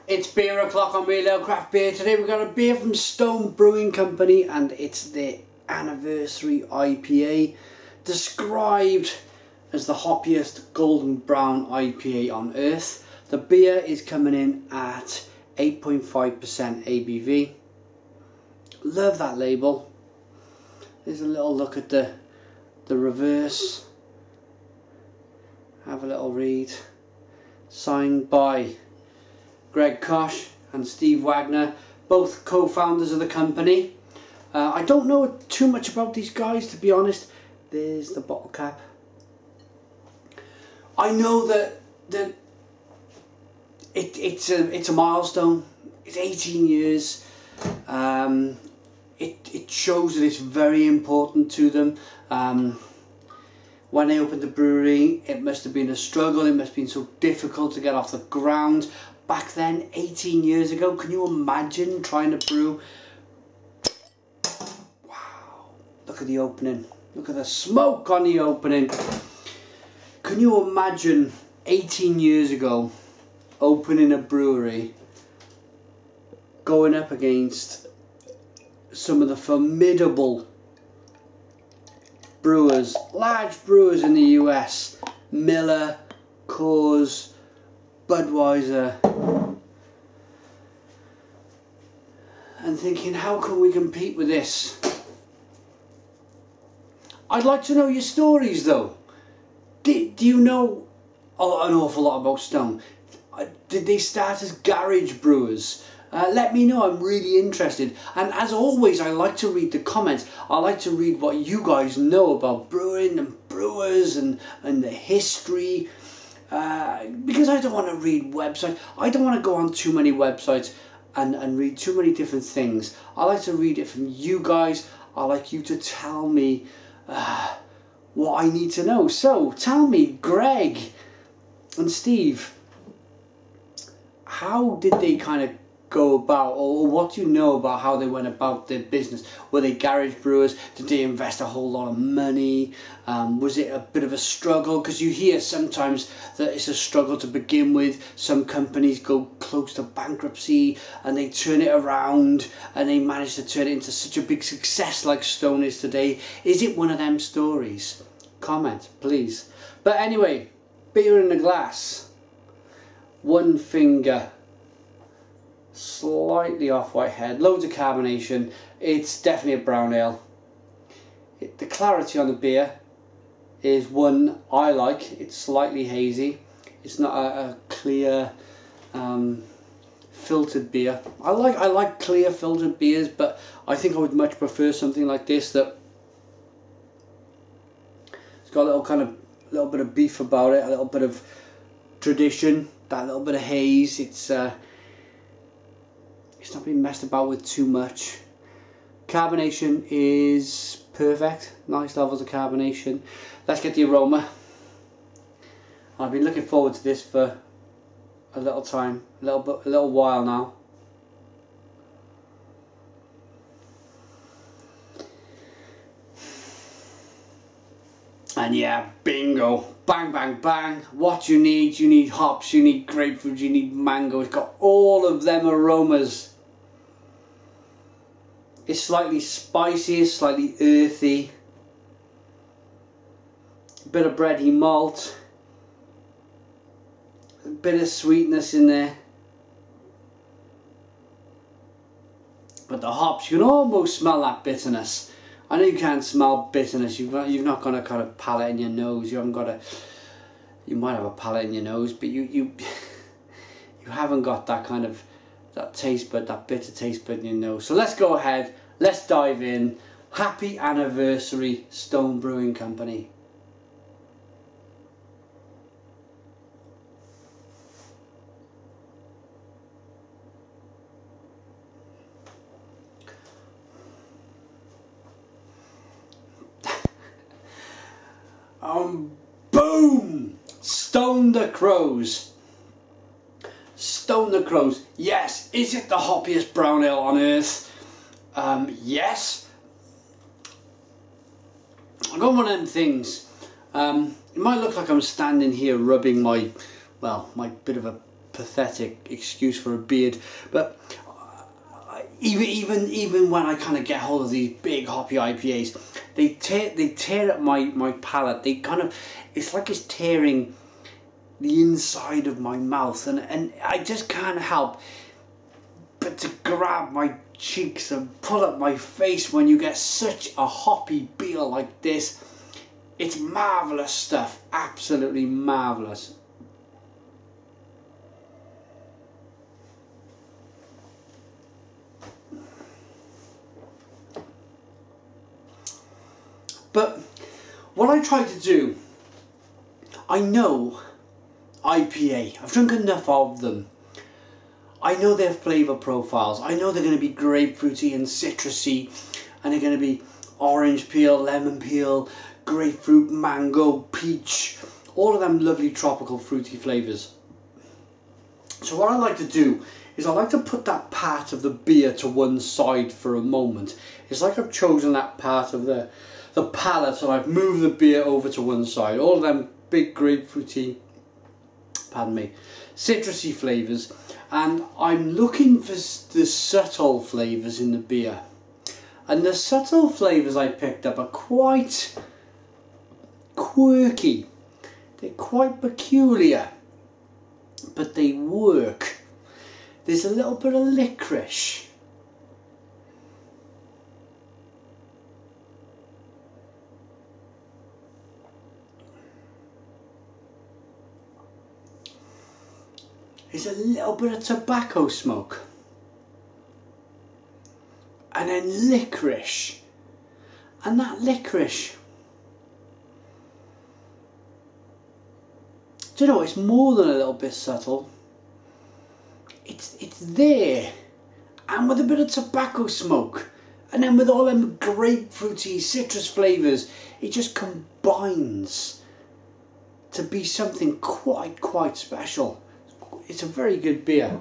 It's beer o'clock on Real Ale Craft Beer. Today we've got a beer from Stone Brewing Company and it's the anniversary IPA, described as the hoppiest golden brown IPA on earth. The beer is coming in at 8.5% ABV. Love that label. There's a little look at the reverse. Have a little read. Signed by Greg Koch and Steve Wagner, both co-founders of the company. I don't know too much about these guys, to be honest. There's the bottle cap. I know that it's a milestone. It's 18 years. It shows that it's very important to them. When they opened the brewery, it must have been a struggle. It must have been so difficult to get off the ground. Back then, 18 years ago, can you imagine trying to brew? Wow, look at the opening. Look at the smoke on the opening. Can you imagine 18 years ago opening a brewery, going up against some of the formidable brewers, large brewers in the US, Miller, Coors, Budweiser, and thinking, how can we compete with this? I'd like to know your stories though. Do you know an awful lot about Stone? Did they start as garage brewers? Let me know, I'm really interested. And as always, I like to read the comments. I like to read what you guys know about brewing and brewers and the history. Because I don't want to read websites. I don't want to go on too many websites and read too many different things. I like to read it from you guys. I like you to tell me what I need to know. So tell me, Greg and Steve, how did they kind of go about, or what do you know about how they went about their business? Were they garage brewers? Did they invest a whole lot of money? Was it a bit of a struggle? Because you hear sometimes that it's a struggle to begin with. Some companies go close to bankruptcy and they turn it around and they manage to turn it into such a big success like Stone is today. Is it one of them stories? Comment, please. But anyway, beer in the glass. One finger. Slightly off-white head, loads of carbonation. It's definitely a brown ale. The clarity on the beer is one I like. It's slightly hazy. It's not a clear filtered beer. I like clear filtered beers, but I think I would much prefer something like this that it's got a little bit of beef about it, a little bit of tradition, that little bit of haze. It's not being messed about with too much. Carbonation is perfect. Nice levels of carbonation. Let's get the aroma. I've been looking forward to this for a little time, a little while now. And yeah, bingo. Bang, bang, bang. What you need hops, you need grapefruit, you need mango. It's got all of them aromas. It's slightly spicy, it's slightly earthy. A bit of bready malt. A bit of sweetness in there. But the hops, you can almost smell that bitterness. I know you can't smell bitterness. You've not got a kind of palate in your nose. You haven't got a. You might have a palate in your nose, but you haven't got that kind of taste bud, that bitter taste bud in your nose. So let's go ahead. Let's dive in. Happy anniversary, Stone Brewing Company. Boom! Stone the Crows. Stone the Crows. Yes. Is it the hoppiest brown ale on earth? Yes. I've got one of them things. It might look like I'm standing here rubbing my bit of a pathetic excuse for a beard, but even when I kind of get hold of these big hoppy IPAs, they tear at my palate. They kind of, it's like it's tearing the inside of my mouth, and I just can't help but to grab my cheeks and pull up my face when you get such a hoppy beer like this. It's marvellous stuff, absolutely marvellous. But what I try to do, I know IPA, I've drunk enough of them. I know their flavour profiles. I know they're going to be grapefruity and citrusy, and they're going to be orange peel, lemon peel, grapefruit, mango, peach, all of them lovely tropical fruity flavours. So what I like to do is I like to put that part of the beer to one side for a moment. It's like I've chosen that part of the palate, and I've moved the beer over to one side. All of them big grapefruity, pardon me, citrusy flavours, and I'm looking for the subtle flavours in the beer. And the subtle flavours I picked up are quite quirky. They're quite peculiar, but they work. There's a little bit of licorice. There's a little bit of tobacco smoke. And then licorice. And that licorice, do you know, it's more than a little bit subtle. It's there. And with a bit of tobacco smoke. And then with all them grapefruity citrus flavours, it just combines to be something quite special. It's a very good beer.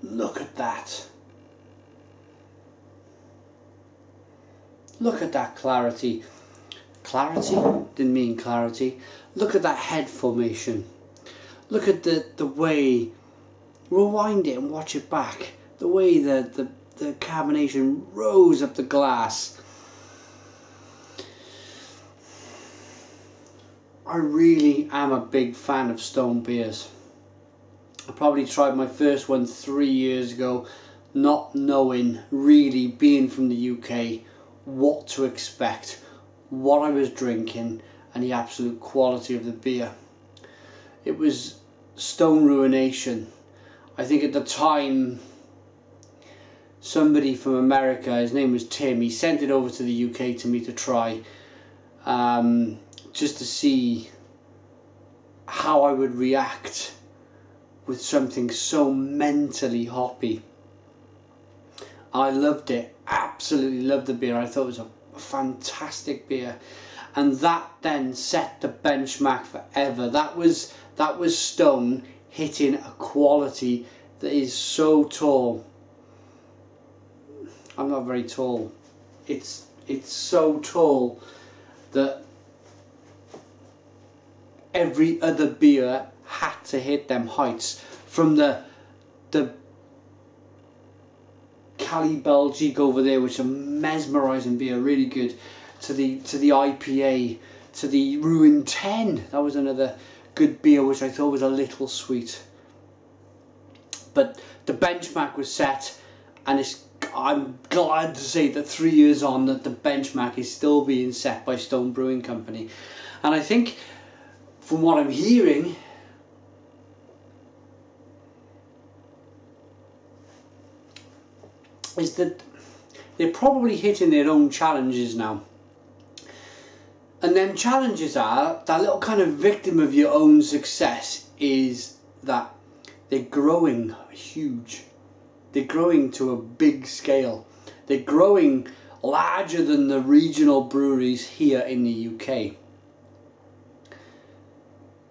Look at that. Look at that clarity. Clarity? Didn't mean clarity. Look at that head formation. Look at the way, rewind it and watch it back. The way the carbonation rose up the glass. I really am a big fan of stone beers. I probably tried my first one 3 years ago, not knowing, really being from the UK, what to expect, what I was drinking, and the absolute quality of the beer. It was stone ruination. I think at the time, somebody from America, his name was Tim, he sent it over to the UK to me to try. Just to see how I would react with something so mentally hoppy. I loved it, absolutely loved the beer. I thought it was a fantastic beer, and that then set the benchmark forever. That was Stone hitting a quality that is so tall. I'm not very tall. It's so tall that every other beer had to hit them heights, from the Cali Belgique over there, which is a mesmerising beer, really good, to the IPA, to the Brewing 10. That was another good beer which I thought was a little sweet. But the benchmark was set, and I'm glad to say that 3 years on that the benchmark is still being set by Stone Brewing Company. And I think, from what I'm hearing, is that they're probably hitting their own challenges now. And them challenges are, that little kind of victim of your own success is that they're growing huge. They're growing to a big scale. They're growing larger than the regional breweries here in the UK.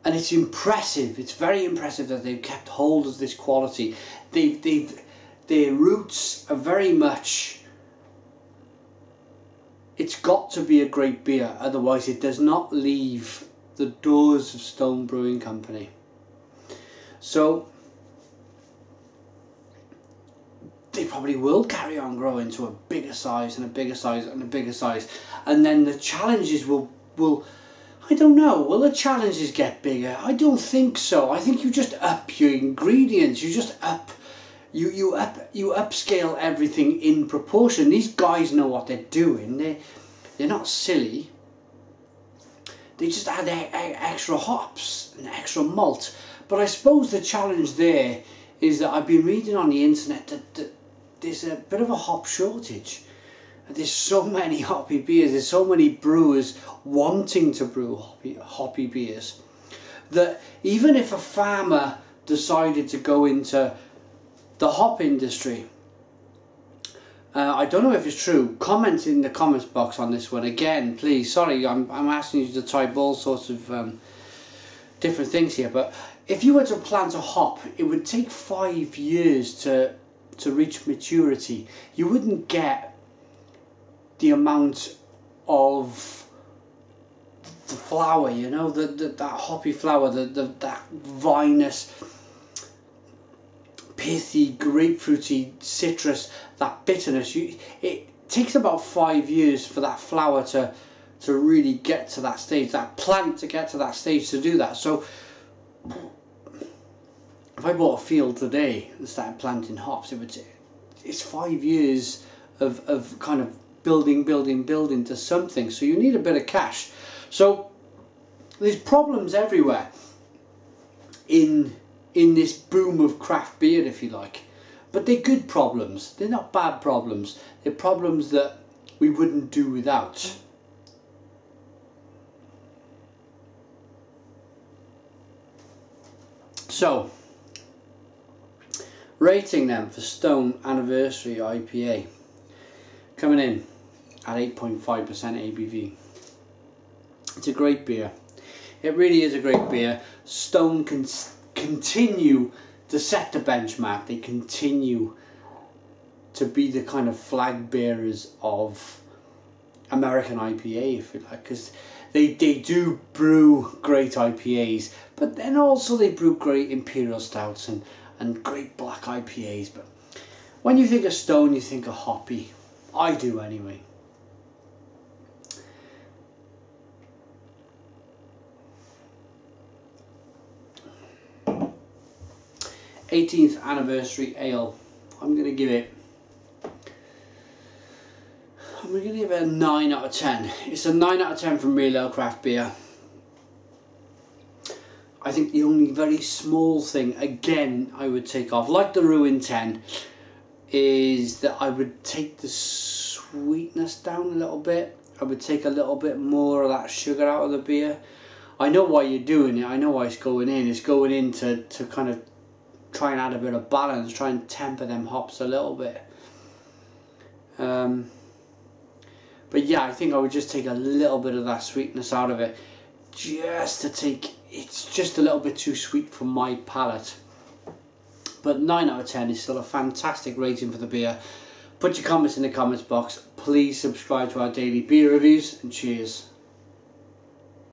And it's impressive, it's very impressive that they've kept hold of this quality. Their roots are very much it's got to be a great beer, otherwise it does not leave the doors of Stone Brewing Company. So they probably will carry on growing to a bigger size and a bigger size and a bigger size, and then the challenges will I don't know, will the challenges get bigger? I don't think so. I think you just up your ingredients, you just up you upscale everything in proportion. These guys know what they're doing. They're not silly. They just add extra hops and extra malt. But I suppose the challenge there is that I've been reading on the internet that there's a bit of a hop shortage. There's so many hoppy beers, there's so many brewers wanting to brew hoppy beers, that even if a farmer decided to go into the hop industry, I don't know if it's true, comment in the comments box on this one again please. Sorry, I'm asking you to type all sorts of different things here, but if you were to plant a hop, it would take 5 years to reach maturity. You wouldn't get the amount of the flower, you know, that hoppy flower, that vinous, pithy, grapefruity, citrus, that bitterness. It takes about 5 years for that flower to really get to that stage, that plant to get to that stage to do that. So if I bought a field today and started planting hops, it's 5 years of kind of building to something. So you need a bit of cash. So there's problems everywhere in this boom of craft beer, if you like, but they're good problems. They're not bad problems. They're problems that we wouldn't do without. So, rating them for Stone Anniversary IPA, coming in at 8.5% ABV. It's a great beer. It really is a great beer. Stone can continue to set the benchmark. They continue to be the kind of flag bearers of American IPA, if you like, because they do brew great IPAs, but then also they brew great imperial stouts and great black IPAs. But when you think of Stone, you think of hoppy. I do anyway. '18th anniversary ale. I'm going to give it a 9 out of 10. It's a 9 out of 10 from Real Ale Craft Beer. I think the only very small thing, again, I would take off, like the Ruin 10, is that I would take the sweetness down a little bit. I would take a little bit more of that sugar out of the beer. I know why you're doing it. I know why it's going in. It's going in to kind of try and add a bit of balance, try and temper them hops a little bit. But yeah, I think I would just take a little bit of that sweetness out of it, just to take, it's just a little bit too sweet for my palate. But 9 out of 10 is still a fantastic rating for the beer. Put your comments in the comments box. Please subscribe to our daily beer reviews, and cheers.